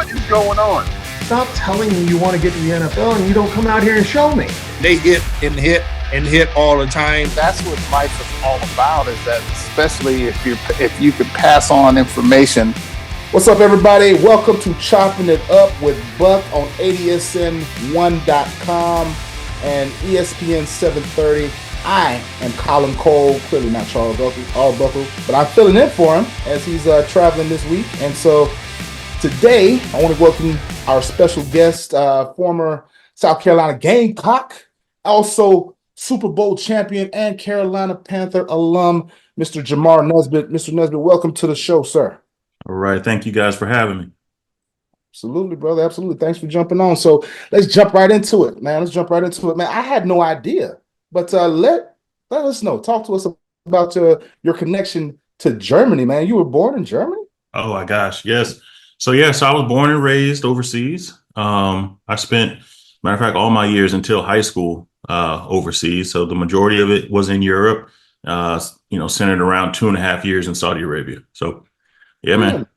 What is going on? Stop telling me you want to get to the NFL and you don't come out here and show me. They hit all the time. That's what life is all about, is that especially if you could pass on information. What's up, everybody? Welcome to Chopping It Up with Buck on ADSN1.com and ESPN 730. I am Colin Cole, clearly not Charles Buckle, but I'm filling in for him as he's traveling this week. And so today, I want to welcome our special guest, former South Carolina Gamecock, also Super Bowl champion and Carolina Panther alum, Mr. Jamar Nesbit. Mr. Nesbit, welcome to the show, sir. All right. Thank you guys for having me. Absolutely, brother. Absolutely. Thanks for jumping on. So let's jump right into it, man. I had no idea, but let us know. Talk to us about your connection to Germany, man. You were born in Germany? Oh, my gosh. Yes. So I was born and raised overseas. I spent, matter of fact, all my years until high school overseas. So the majority of it was in Europe, centered around 2.5 years in Saudi Arabia. So, yeah, man.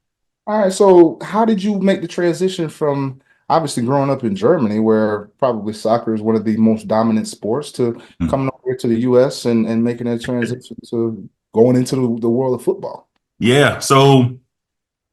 All right. So how did you make the transition from obviously growing up in Germany, where probably soccer is one of the most dominant sports, to coming over here to the U.S. and making that transition to going into the world of football? Yeah. So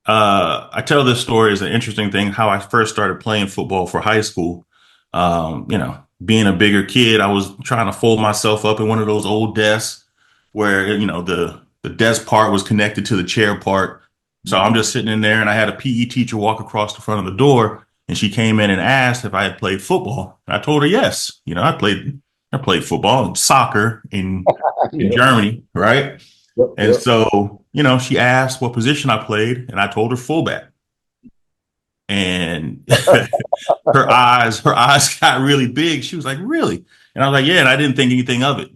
I tell this story as an interesting thing, how I first started playing football for high school. Being a bigger kid, I was trying to fold myself up in one of those old desks where, the desk part was connected to the chair part. So I'm just sitting in there, and I had a PE teacher walk across the front of the door, and she came in and asked if I had played football. And I told her yes. I played football and soccer in Germany, right? And so, she asked what position I played, and I told her fullback. And her eyes got really big. She was like, "Really?" And I was like, "Yeah." And I didn't think anything of it.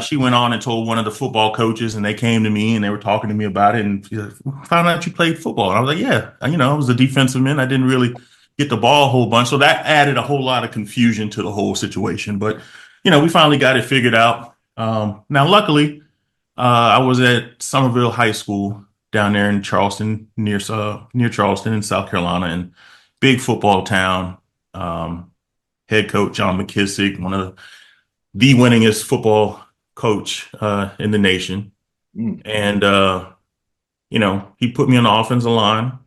She went on and told one of the football coaches, and they came to me and they were talking to me about it. And she found out you played football. And I was like, "Yeah." I was a defensive man. I didn't really get the ball a whole bunch. So that added a whole lot of confusion to the whole situation. But, we finally got it figured out. Now, luckily, I was at Somerville High School down there in Charleston, near Charleston in South Carolina, and big football town. Head coach John McKissick, one of the winningest football coach in the nation. And, he put me on the offensive line.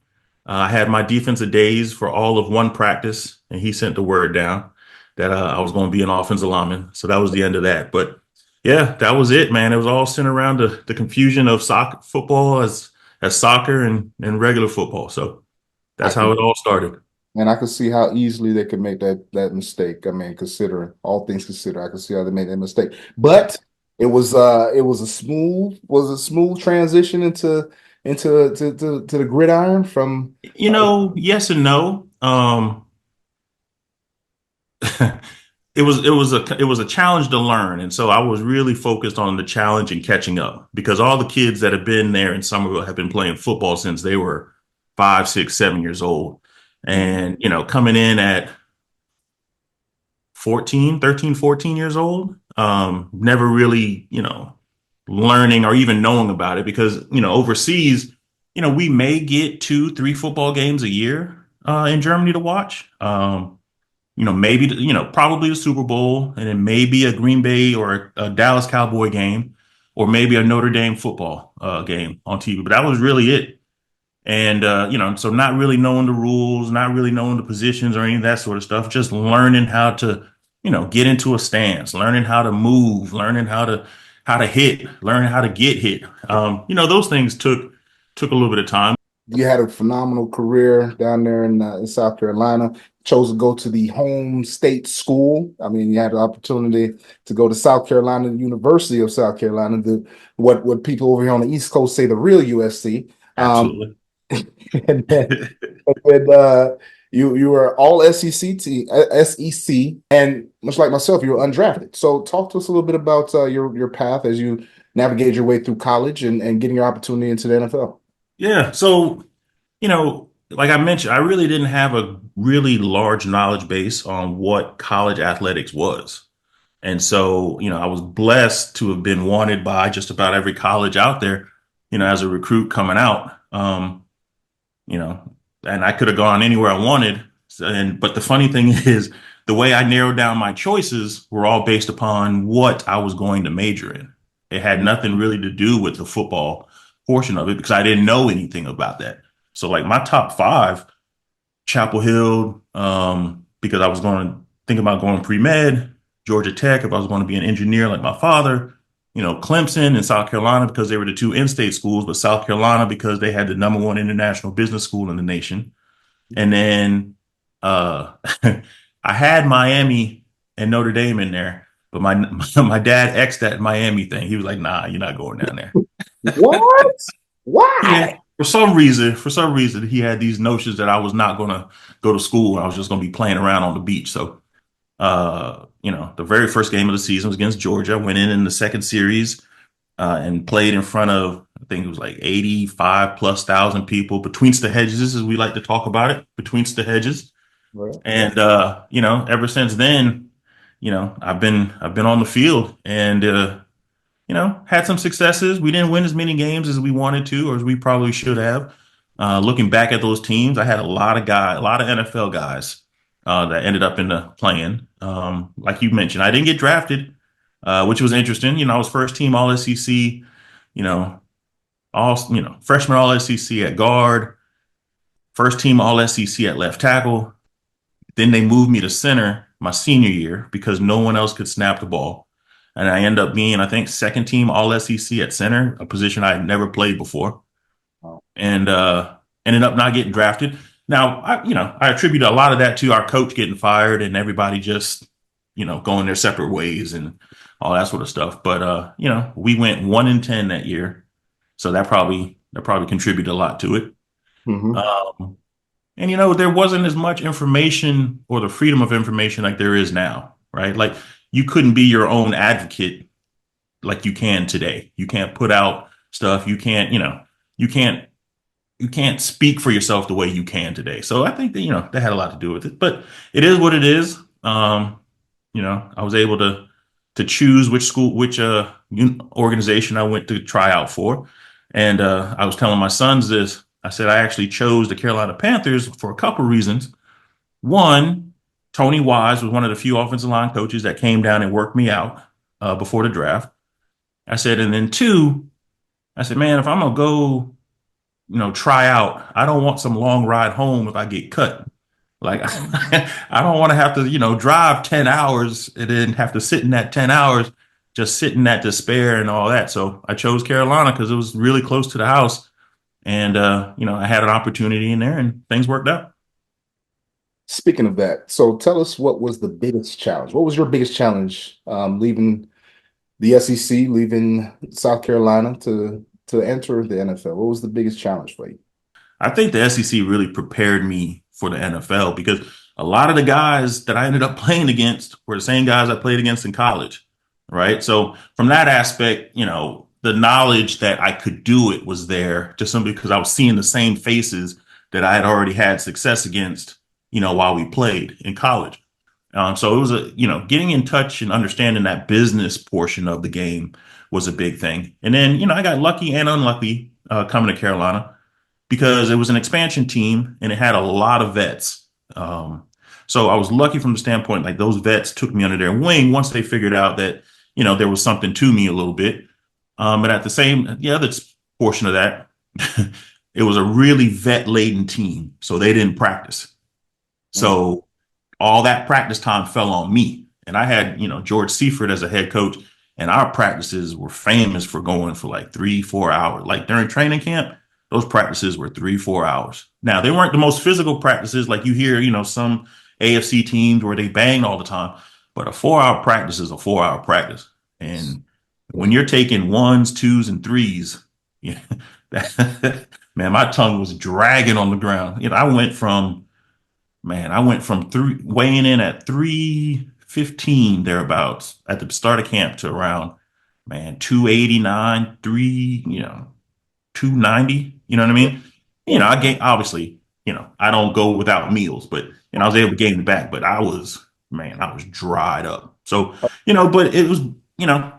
I had my defensive days for all of one practice, and he sent the word down that I was going to be an offensive lineman. So that was the end of that. But yeah, that was it, man. It was all centered around the confusion of football as soccer and regular football. So that's how it all started. And I could see how easily they could make that mistake. I mean, considering all things considered, I could see how they made that mistake. But it was a smooth transition into the gridiron from yes and no. It was a challenge to learn, and so I was really focused on the challenge and catching up, because all the kids that have been there in Somerville have been playing football since they were 5, 6, 7 years old. And, coming in at 13, 14 years old, never really, learning or even knowing about it, because, overseas, we may get 2, 3 football games a year in Germany to watch. Maybe, probably the Super Bowl, and then maybe a Green Bay or a Dallas Cowboy game, or maybe a Notre Dame football game on TV. But that was really it. And, so not really knowing the rules, not really knowing the positions or any of that sort of stuff, just learning how to, get into a stance, learning how to move, learning how to hit, learning how to get hit. Those things took a little bit of time. You had a phenomenal career down there in South Carolina. Chose to go to the home state school. I mean, you had the opportunity to go to South Carolina, the University of South Carolina, what people over here on the East Coast say the real USC. Absolutely. And then you were all SEC, and much like myself, you were undrafted. So talk to us a little bit about your path as you navigate your way through college and getting your opportunity into the NFL. Yeah. So, like I mentioned, I really didn't have a really large knowledge base on what college athletics was. And so, I was blessed to have been wanted by just about every college out there, as a recruit coming out. and I could have gone anywhere I wanted. But the funny thing is, the way I narrowed down my choices were all based upon what I was going to major in. It had nothing really to do with the football portion of it because I didn't know anything about that. So like my top five, Chapel Hill, because I was going to think about going pre-med, Georgia Tech if I was going to be an engineer like my father, Clemson and South Carolina because they were the two in-state schools, but South Carolina because they had the number one international business school in the nation. And then I had Miami and Notre Dame in there, but my dad X'd that Miami thing. He was like, "Nah, you're not going down there." What? Why? Yeah, for some reason, he had these notions that I was not going to go to school and I was just going to be playing around on the beach. So, the very first game of the season was against Georgia. Went in the second series and played in front of, I think it was like 85 plus thousand people between the hedges, as we like to talk about it, between the hedges. Right. And ever since then, I've been on the field and had some successes. We didn't win as many games as we wanted to, or as we probably should have. Looking back at those teams, I had a lot of NFL guys that ended up in the playing. Like you mentioned, I didn't get drafted, which was interesting. I was first team All SEC, freshman All SEC at guard, first team All SEC at left tackle. Then they moved me to center my senior year because no one else could snap the ball. And I ended up being, I think, second team All SEC at center, a position I had never played before. And ended up not getting drafted. Now, I attribute a lot of that to our coach getting fired and everybody just, going their separate ways and all that sort of stuff. But, we went 1-10 that year. So that probably contributed a lot to it. Mm-hmm. And, there wasn't as much information or the freedom of information like there is now, right? Like you couldn't be your own advocate like you can today. You can't put out stuff. You can't, you can't speak for yourself the way you can today. So I think that, that had a lot to do with it, but it is what it is. I was able to choose which organization I went to try out for. And I was telling my sons this. I said, I actually chose the Carolina Panthers for a couple of reasons. One, Tony Wise was one of the few offensive line coaches that came down and worked me out before the draft. I said, and then two, I said, man, if I'm going to go, try out, I don't want some long ride home if I get cut. Like, I don't want to have to, drive 10 hours and then have to sit in that 10 hours, just sit in that despair and all that. So I chose Carolina because it was really close to the house. And, I had an opportunity in there and things worked out. Speaking of that, so tell us what was the biggest challenge? What was your biggest challenge leaving the SEC, leaving South Carolina to enter the NFL? What was the biggest challenge for you? I think the SEC really prepared me for the NFL because a lot of the guys that I ended up playing against were the same guys I played against in college, right? So from that aspect, the knowledge that I could do it was there just simply because I was seeing the same faces that I had already had success against, while we played in college. So it was getting in touch and understanding that business portion of the game was a big thing. And then, I got lucky and unlucky coming to Carolina because it was an expansion team and it had a lot of vets. So I was lucky from the standpoint, like those vets took me under their wing once they figured out that, there was something to me a little bit. But at the other portion of that, it was a really vet laden team. So they didn't practice. So all that practice time fell on me. And I had, George Seifert as a head coach, and our practices were famous for going for like 3-4 hours. Like during training camp, those practices were 3-4 hours. Now, they weren't the most physical practices like you hear, some AFC teams where they bang all the time. But a 4-hour practice is a 4-hour practice. And when you're taking 1s, 2s, and 3s, man, my tongue was dragging on the ground. I went from weighing in at 315 thereabouts at the start of camp to around, 289, 290. You know what I mean? I gained, obviously, I don't go without meals, but, I was able to gain it back, but I was dried up. So, but it was,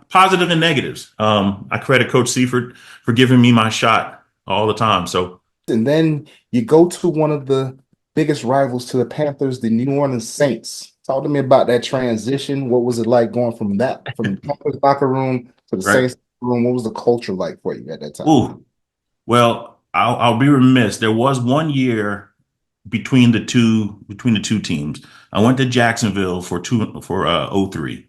positive and negatives. I credit Coach Seifert for giving me my shot all the time. So, and then you go to one of the biggest rivals to the Panthers, the New Orleans Saints. Talk to me about that transition. What was it like going from the Panthers locker room to the Right. Saints room? What was the culture like for you at that time? Ooh. Well, I'll be remiss. There was one year between the two teams. I went to Jacksonville for '03,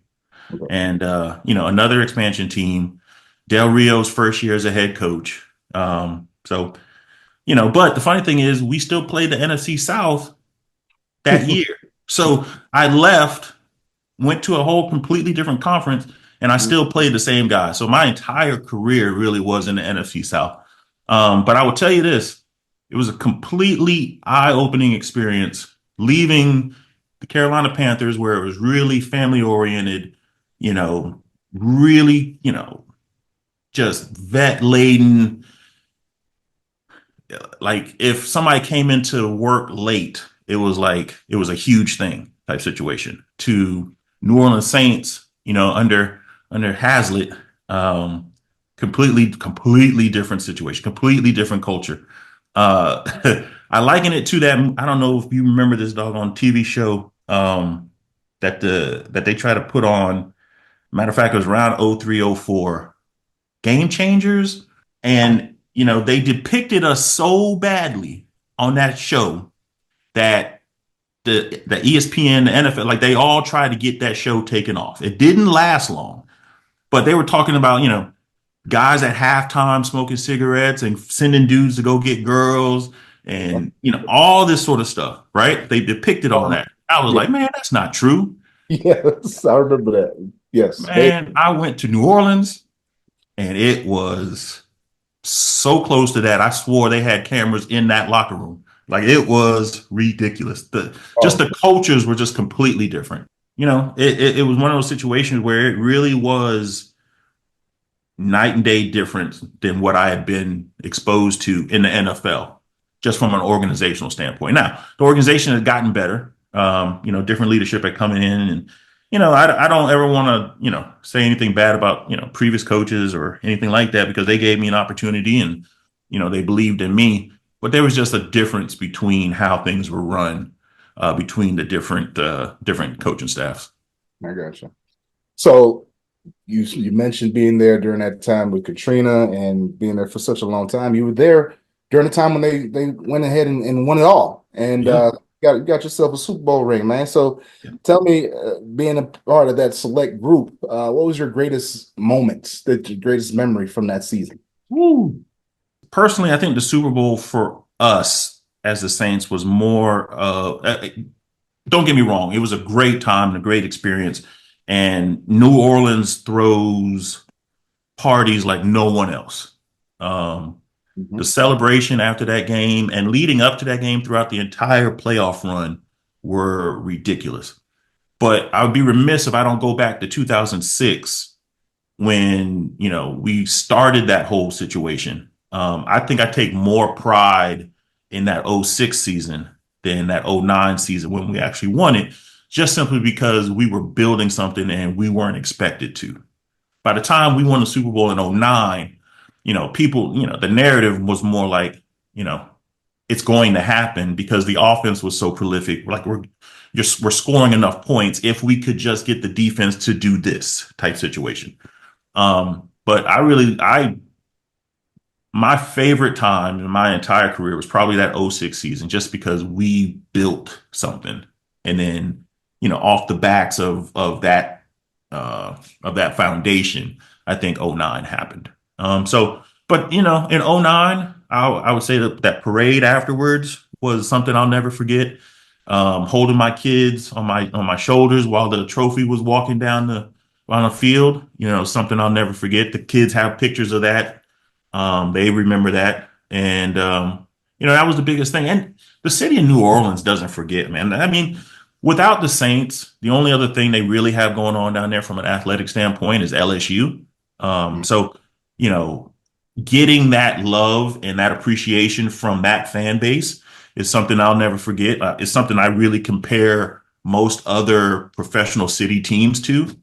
Okay. and another expansion team. Del Rio's first year as a head coach. But the funny thing is, we still played the NFC South that year. So I left, went to a whole completely different conference, and I still played the same guy. So my entire career really was in the NFC South. But I will tell you this, it was a completely eye-opening experience leaving the Carolina Panthers, where it was really family oriented, really, just vet laden. Like if somebody came into work late, it was a huge thing type situation. To New Orleans Saints, under Hazlitt, completely different situation, completely different culture. I liken it to that. I don't know if you remember this doggone TV show that they try to put on. Matter of fact, it was around '03, '04, Game Changers. And, they depicted us so badly on that show that the ESPN, the NFL, like they all tried to get that show taken off. It didn't last long, but they were talking about, guys at halftime smoking cigarettes and sending dudes to go get girls and, all this sort of stuff, right? They depicted all that. I was like, man, that's not true. Yes, I remember that. Yes. Man, I went to New Orleans and it was so close to that. I swore they had cameras in that locker room. Like it was ridiculous. Just the cultures were just completely different. It was one of those situations where it really was night and day difference than what I had been exposed to in the NFL, just from an organizational standpoint. Now, the organization has gotten better. Different leadership had come in, and I don't ever want to say anything bad about previous coaches or anything like that, because they gave me an opportunity and they believed in me. But there was just a difference between how things were run between the different coaching staffs. I gotcha. So you mentioned being there during that time with Katrina and being there for such a long time. You were there during the time when they went ahead and won it all, and got yourself a Super Bowl ring, man. So tell me, being a part of that select group, what was your greatest moments, your greatest memory from that season? Woo. Personally, I think the Super Bowl for us as the Saints was more. Don't get me wrong; it was a great time and a great experience. And New Orleans throws parties like no one else. The celebration after that game and leading up to that game throughout the entire playoff run were ridiculous. But I would be remiss if I don't go back to 2006 when, we started that whole situation. I think I take more pride in that '06 season than that '09 season when we actually won it, just simply because we were building something and we weren't expected to. By the time we won the Super Bowl in '09, people, the narrative was more like, it's going to happen because the offense was so prolific. Like we're scoring enough points if we could just get the defense to do this type situation. But my favorite time in my entire career was probably that '06 season, just because we built something. And then, off the backs of that foundation, I think '09 happened. But in '09, I would say that parade afterwards was something I'll never forget. Holding my kids on my shoulders while the trophy was walking down the field, something I'll never forget. The kids have pictures of that. They remember that. And, that was the biggest thing. And the city of New Orleans doesn't forget, man. I mean, without the Saints, the only other thing they really have going on down there from an athletic standpoint is LSU. So, getting that love and that appreciation from that fan base is something I'll never forget. It's something I really compare most other professional city teams to.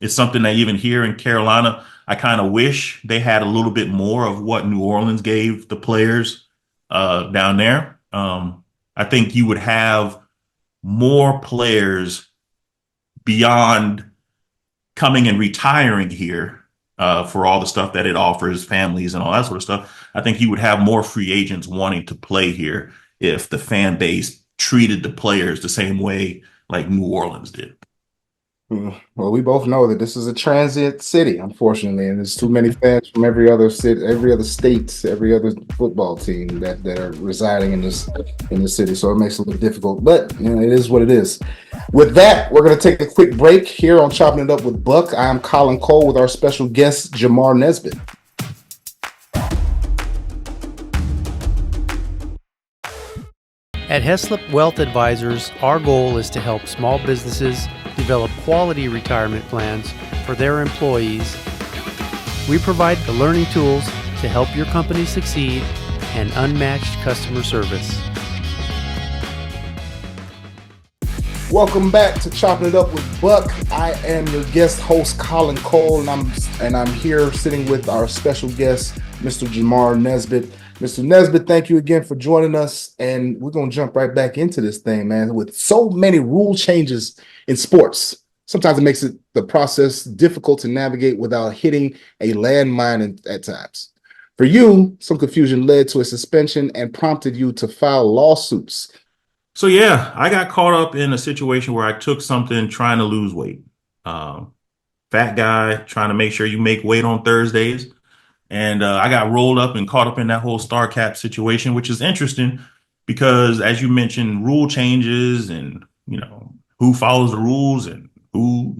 It's something that even here in Carolina, I kind of wish they had a little bit more of what New Orleans gave the players down there. I think you would have more players beyond coming and retiring here for all the stuff that it offers, families and all that sort of stuff. I think you would have more free agents wanting to play here if the fan base treated the players the same way like New Orleans did. Well, we both know that this is a transient city, unfortunately, and there's too many fans from every other city, every other state, every other football team that are residing in this city. So it makes it a little difficult, but it is what it is. With that, we're going to take a quick break here on Chopping It Up with Buck. I am Colin Cole with our special guest, Jamar Nesbit. At Heslop Wealth Advisors, our goal is to help small businesses develop quality retirement plans for their employees. We provide the learning tools to help your company succeed and unmatched customer service. Welcome back to Chopping It Up with Buck. I am your guest host, Colin Cole, and I'm here sitting with our special guest, Mr. Jamar Nesbit. Mr. Nesbit, thank you again for joining us, and we're going to jump right back into this thing, man. With so many rule changes in sports, sometimes it makes the process difficult to navigate without hitting a landmine at times. For you, some confusion led to a suspension and prompted you to file lawsuits. So yeah, I got caught up in a situation where I took something trying to lose weight. Fat guy trying to make sure you make weight on Thursdays. And I got rolled up and caught up in that whole star cap situation, which is interesting because, as you mentioned, rule changes and, who follows the rules and who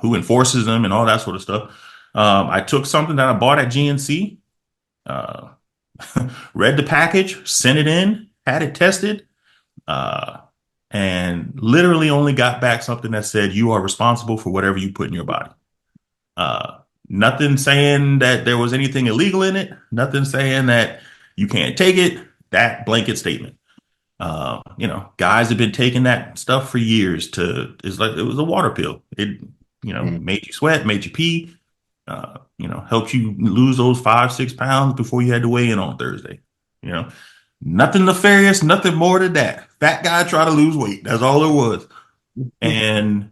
enforces them and all that sort of stuff. I took something that I bought at GNC, read the package, sent it in, had it tested, and literally only got back something that said you are responsible for whatever you put in your body. Nothing saying that there was anything illegal in it. Nothing saying that you can't take it. That blanket statement. Guys have been taking that stuff for years. It's like it was a water pill. It made you sweat, made you pee. Helped you lose those 5-6 pounds before you had to weigh in on Thursday. Nothing nefarious, nothing more than that. Fat guy trying to lose weight. That's all it was. And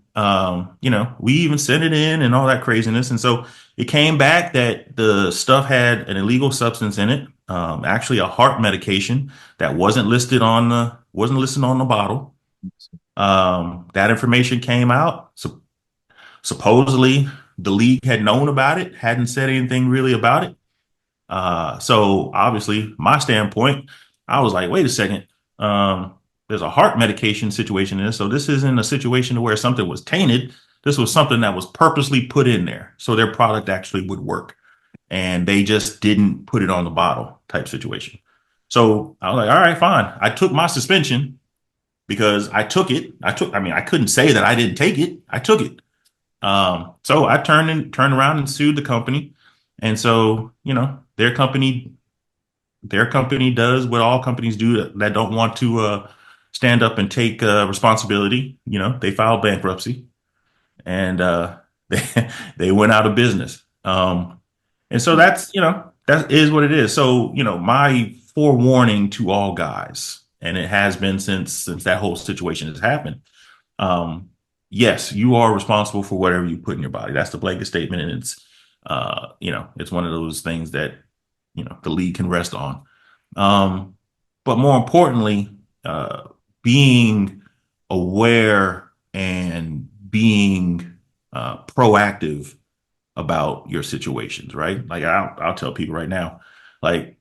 we even sent it in and all that craziness. And so it came back that the stuff had an illegal substance in it, actually a heart medication that wasn't listed on the bottle. That information came out. So supposedly the league had known about it, hadn't said anything really about it. So obviously my standpoint, I was like, wait a second. There's a heart medication situation in this. So this isn't a situation where something was tainted. This was something that was purposely put in there so their product actually would work. And they just didn't put it on the bottle type situation. So I was like, all right, fine. I took my suspension because I took it. I couldn't say that I didn't take it. I took it. So I turned around and sued the company. And so, their company does what all companies do that don't want to stand up and take responsibility. They filed bankruptcy and they went out of business. And so that is what it is. So, my forewarning to all guys, and it has been since that whole situation has happened. Yes, you are responsible for whatever you put in your body. That's the blanket statement. And it's, it's one of those things that, the league can rest on. But more importantly, being aware and being proactive about your situations, right? Like I'll tell people right now, like,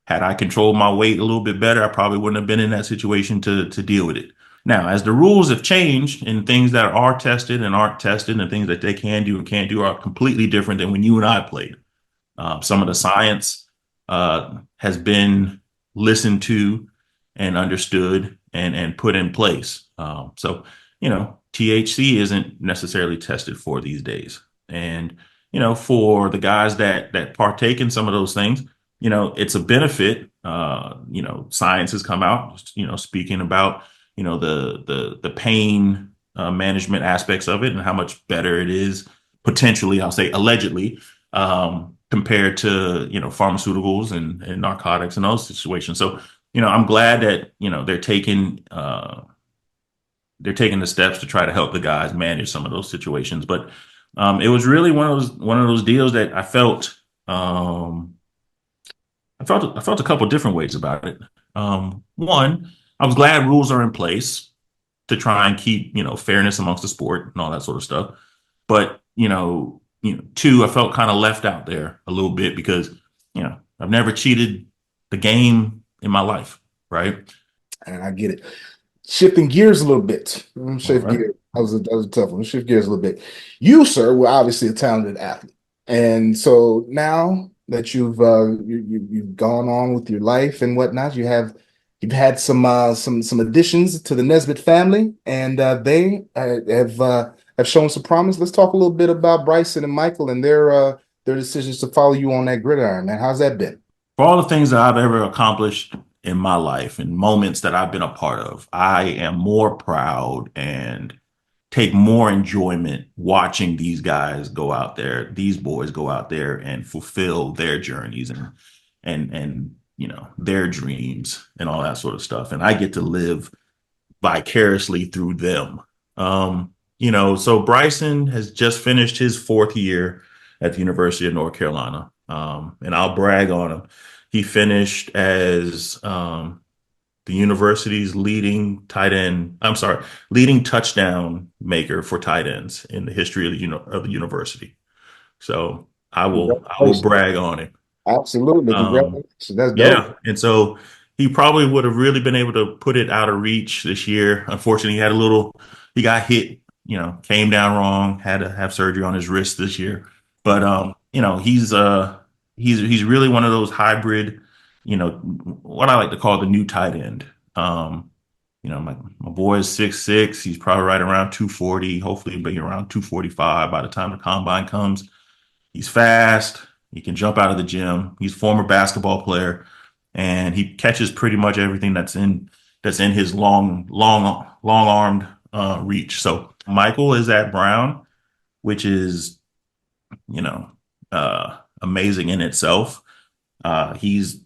had I controlled my weight a little bit better, I probably wouldn't have been in that situation to deal with it. Now, as the rules have changed and things that are tested and aren't tested and things that they can do and can't do are completely different than when you and I played. Some of the science has been listened to and understood and put in place. So, THC isn't necessarily tested for these days. And, for the guys that partake in some of those things, it's a benefit. Science has come out, speaking about, the pain management aspects of it and how much better it is potentially, I'll say allegedly, compared to, pharmaceuticals and narcotics and those situations. So, I'm glad that, they're taking the steps to try to help the guys manage some of those situations. But it was really one of those deals that I felt a couple different ways about it. One, I was glad rules are in place to try and keep, fairness amongst the sport and all that sort of stuff. But, two, I felt kind of left out there a little bit because, I've never cheated the game in my life, right? And I get it. Shifting gears a little bit. Shift All right. gears. That was a tough one. Shift gears a little bit. You, sir, were obviously a talented athlete, and so now that you've gone on with your life and whatnot, you've had some additions to the Nesbit family, and they have shown some promise. Let's talk a little bit about Bryson and Michael and their decisions to follow you on that gridiron, man. How's that been? For all the things that I've ever accomplished in my life and moments that I've been a part of, I am more proud and take more enjoyment watching these guys go out there, these boys go out there and fulfill their journeys and their dreams and all that sort of stuff. And I get to live vicariously through them. So Bryson has just finished his fourth year at the University of North Carolina. And I'll brag on him. He finished as the university's leading touchdown maker for tight ends in the history of the university. So I will brag on him. Absolutely. Congratulations. That's dope. Yeah. And so he probably would have really been able to put it out of reach this year. Unfortunately, he got hit, came down wrong, had to have surgery on his wrist this year. But, he's really one of those hybrid, what I like to call the new tight end. My boy is 6'6". He's probably right around 240, hopefully be around 245 by the time the combine comes. He's fast. He can jump out of the gym. He's a former basketball player, and he catches pretty much everything that's in his long armed reach. So Michael is at Brown, which is, amazing in itself. He's,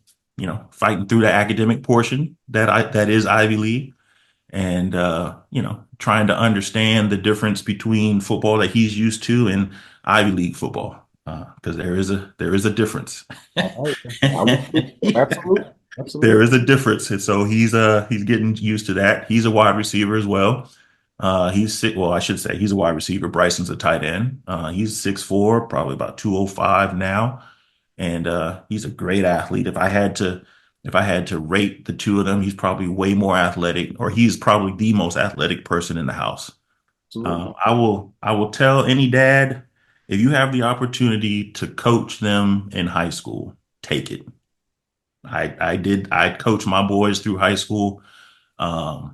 fighting through the academic portion that is Ivy League, and trying to understand the difference between football that he's used to and Ivy League football, because there is a difference. Absolutely. There is a difference, and so he's getting used to that. He's a wide receiver as well. I should say he's a wide receiver. Bryson's a tight end. He's 6'4", probably about 205 now. And he's a great athlete. If I had to rate the two of them, he's probably way more athletic, or he's probably the most athletic person in the house. I will tell any dad, if you have the opportunity to coach them in high school, take it. I coached my boys through high school. And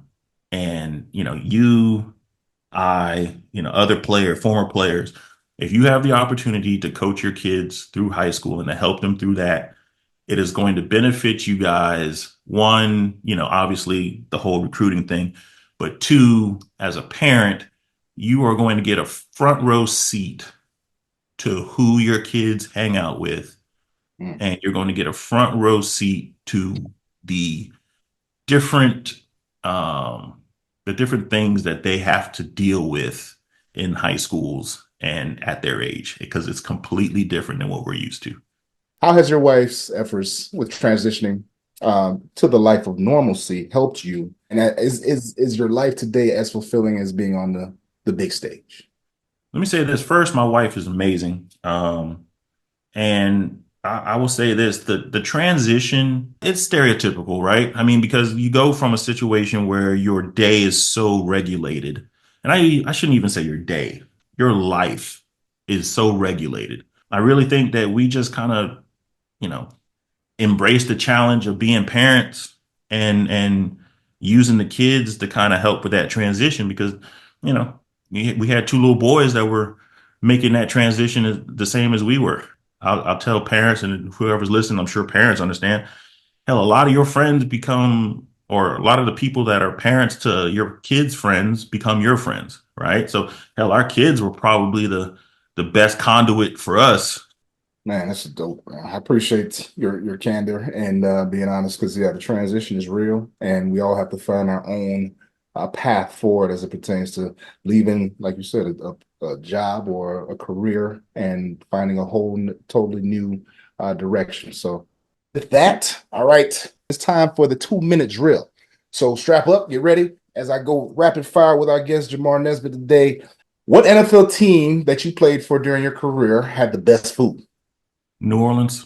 other former players, if you have the opportunity to coach your kids through high school and to help them through that, it is going to benefit you guys. One, obviously the whole recruiting thing, but two, as a parent, you are going to get a front row seat to who your kids hang out with. And you're going to get a front row seat to the different things that they have to deal with in high schools and at their age, because it's completely different than what we're used to. How has your wife's efforts with transitioning to the life of normalcy helped you? And is your life today as fulfilling as being on the big stage? Let me say this first. My wife is amazing. And I will say this, the transition, it's stereotypical, right? I mean, because you go from a situation where your day is so regulated, and I shouldn't even say your day, your life is so regulated. I really think that we just kind of, embrace the challenge of being parents and using the kids to kind of help with that transition, because, we had two little boys that were making that transition the same as we were. I'll tell parents and whoever's listening, I'm sure parents understand. Hell, a lot of your friends or a lot of the people that are parents to your kids' friends become your friends, right? So hell, our kids were probably the best conduit for us Man, that's dope, man. I appreciate your candor and being honest, because the transition is real, and we all have to find our own path forward as it pertains to leaving, like you said, a job or a career and finding a whole totally new direction. So, with that, all right, it's time for the 2-minute drill. So strap up, get ready as I go rapid fire with our guest Jamar Nesbit today. What NFL team that you played for during your career had the best food? New Orleans.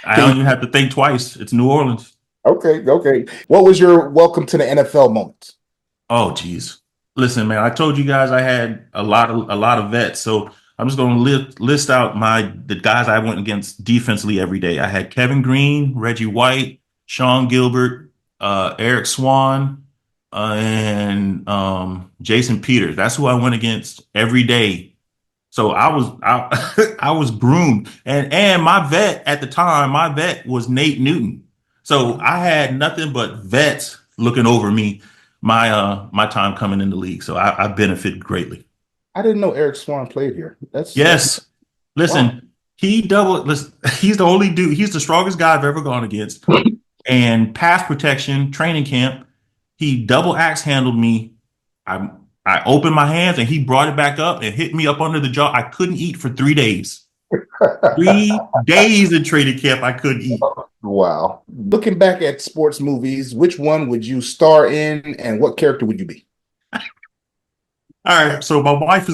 I don't even have to think twice. It's New Orleans. Okay. What was your welcome to the NFL moment? Oh, geez. Listen, man, I told you guys I had a lot of vets, so I'm just going to list out the guys I went against defensively every day. I had Kevin Green, Reggie White, Sean Gilbert, Eric Swan, and Jason Peters. That's who I went against every day. So I was groomed, and my vet at the time, was Nate Newton. So I had nothing but vets looking over me my time coming in the league. So I benefited greatly. I didn't know Eric Swan played here. Yes. Listen, wow. he's the only dude. He's the strongest guy I've ever gone against. And pass protection, training camp, he double axe handled me. I opened my hands and he brought it back up and hit me up under the jaw. I couldn't eat for 3 days. 3 days in training camp, I couldn't eat. Wow. Looking back at sports movies, which one would you star in and what character would you be? All right. So my wife,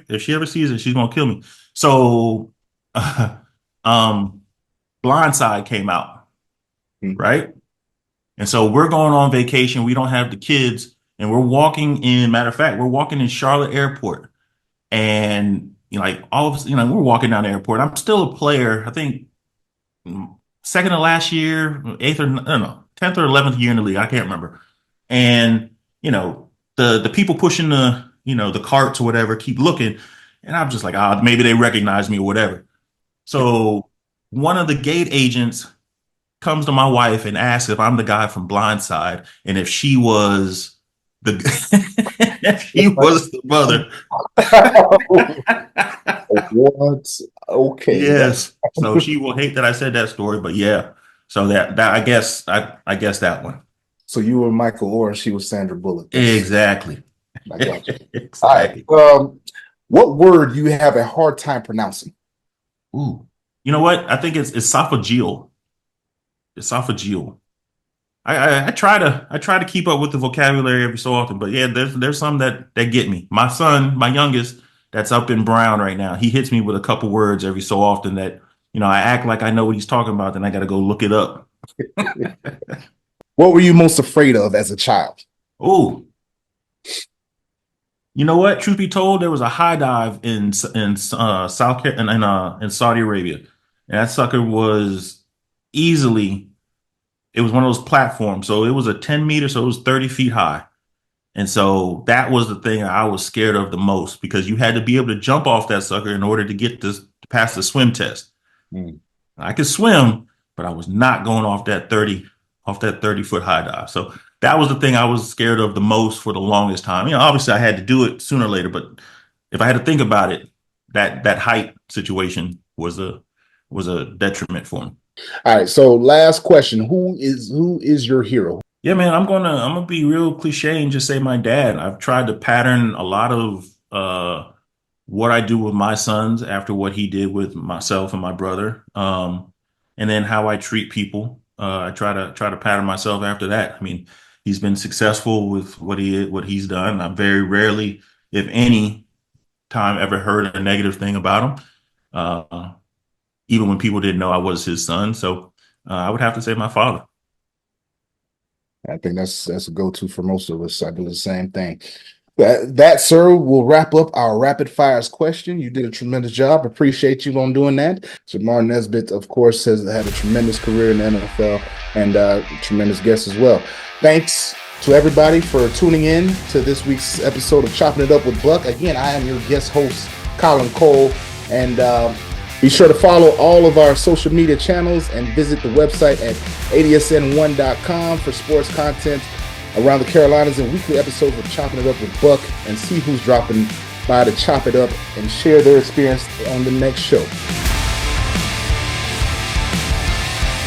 if she ever sees it, she's going to kill me. So Blindside came out, right? And so we're going on vacation. We don't have the kids. And we're walking in Charlotte Airport. And, we're walking down the airport. I'm still a player. I think second to last year, 10th or 11th year in the league. I can't remember. And, the people pushing the carts or whatever keep looking. And I'm just like, maybe they recognize me or whatever. So one of the gate agents comes to my wife and asks if I'm the guy from Blindside and if she was he was the mother. What? Okay. Yes. So she will hate that I said that story, but yeah. So that I guess that one. So you were Michael Orr and she was Sandra Bullock. Exactly. I got you. Exactly. All right. What word do you have a hard time pronouncing? Ooh. You know what? I think it's esophageal. Esophageal. I try to keep up with the vocabulary every so often, but yeah, there's some that get me. My son, my youngest, that's up in Brown right now, he hits me with a couple words every so often that, I act like I know what he's talking about, then I got to go look it up. What were you most afraid of as a child? Oh, you know what? Truth be told, there was a high dive in Saudi Arabia, and that sucker was easily. It was one of those platforms. So it was a 10 meter, so it was 30 feet high. And so that was the thing I was scared of the most because you had to be able to jump off that sucker in order to get to pass the swim test. I could swim, but I was not going off that 30-foot high dive. So that was the thing I was scared of the most for the longest time. Obviously I had to do it sooner or later, but if I had to think about it, that height situation was a detriment for me. All right. So last question. Who is your hero? Yeah, man, I'm gonna be real cliche and just say my dad. I've tried to pattern a lot of what I do with my sons after what he did with myself and my brother. And then how I treat people. I try to pattern myself after that. I mean, he's been successful with what he's done. I very rarely, if any time, ever heard a negative thing about him. Even when people didn't know I was his son. So I would have to say my father. I think that's a go-to for most of us. I do the same thing. That, sir, will wrap up our rapid fires question. You did a tremendous job. Appreciate you on doing that. Jamar Nesbit, of course, has had a tremendous career in the NFL and a tremendous guest as well. Thanks to everybody for tuning in to this week's episode of Chopping It Up with Buck. Again, I am your guest host, Colin Cole, and be sure to follow all of our social media channels and visit the website at adsn1.com for sports content around the Carolinas and weekly episodes of Chopping It Up with Buck, and see who's dropping by to chop it up and share their experience on the next show.